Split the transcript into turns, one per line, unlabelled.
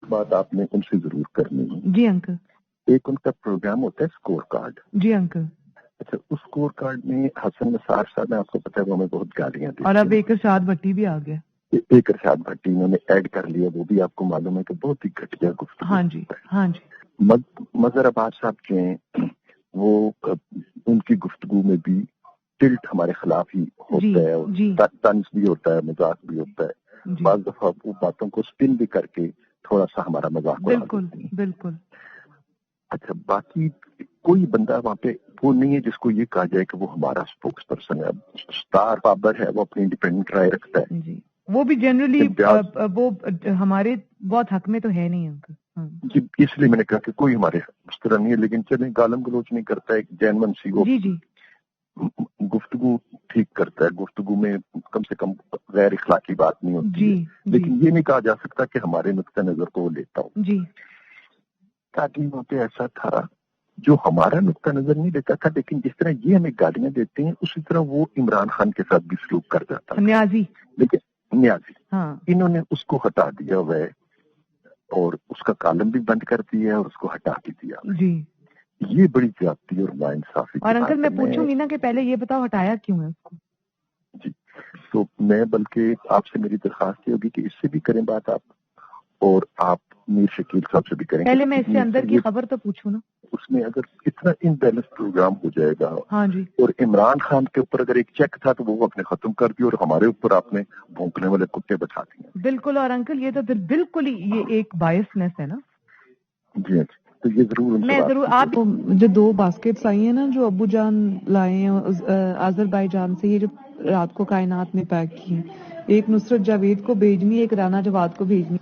बात आपने उनसे जरूर करनी है।
जी अंकल।
एक उनका प्रोग्राम होता है स्कोर कार्ड।
जी अंकल।
अच्छा, उस स्कोर कार्ड में हसन निसार साहब ने, आपको पता है, वो हमें बहुत गालियां दी
और अब एक इरशाद भट्टी भी आ गया।
एक इरशाद भट्टी इन्होंने ऐड कर लिया, वो भी आपको मालूम है कि बहुत ही घटिया गुफ्तगू।
हाँ जी, हाँ जी।
मजहर अब्बास साहब जो हैं वो उनकी गुफ्तगू में भी टिल्ट हमारे खिलाफ ही होता है, और तंज भी होता है, मजाक भी होता है। बाज़ दफा वो बातों को स्पिन भी करके थोड़ा सा हमारा मजाक उड़ा देते हैं।
बिल्कुल।
अच्छा, बाकी कोई बंदा वहाँ पे वो नहीं है जिसको ये कहा जाए कि वो हमारा स्पोक्स पर्सन है। स्टार बाबर है, वो अपनी इंडिपेंडेंट राय रखता है
जी। वो भी जनरली वो हमारे बहुत हक में तो है नहीं अंकल
जी, इसलिए मैंने कहा कि कोई हमारे उस तरह नहीं है। लेकिन चले, गालम गलोच नहीं करता है, जैनवन सी वो गुफ्तगू ठीक करता है, गुफ्तगू में कम से कम गैर इखलाकी बात नहीं होती है। लेकिन ये नहीं कहा जा सकता कि हमारे नुक्ता नजर को वो लेता हो
जी।
ताकि वहाँ पे ऐसा था जो हमारा नुक्ता नजर नहीं देता था, लेकिन जिस तरह ये हमें गालियां देते हैं उसी तरह वो इमरान खान के साथ भी सलूक कर जाता है। न्याजी इन्होंने उसको हटा दिया हुआ है और उसका कॉलम भी बंद कर दिया है और उसको हटा भी दिया
जी।
ये बड़ी ज्यादती और नाइंसाफी।
और अंकल मैं पूछूंगी ना कि पहले ये बताओ हटाया क्यों है उसको?
जी, तो मैं बल्कि आपसे मेरी दरखास्त ये होगी कि इससे भी करें बात आप, और आप मीर शकील साहब से भी करें।
पहले मैं इससे अंदर की खबर तो पूछूं ना।
उसमें अगर इतना इनबैलेंस प्रोग्राम हो जाएगा,
हाँ जी,
और इमरान खान के ऊपर अगर एक चेक था तो वो अपने खत्म कर दिया और हमारे ऊपर आपने भौंकने वाले कुत्ते बैठा दिए।
बिल्कुल। और अंकल ये तो बिल्कुल ही ये एक बायसनेस है ना।
जी, तो ये जरूर
मैं जरूर आप जो 2 बास्केट्स आई हैं ना जो अब्बू जान लाए हैं अजरबैजान से, ये जो रात को कायनात में पैक की, एक नुसरत जावेद को भेजनी, एक राना जवाद को भेजनी।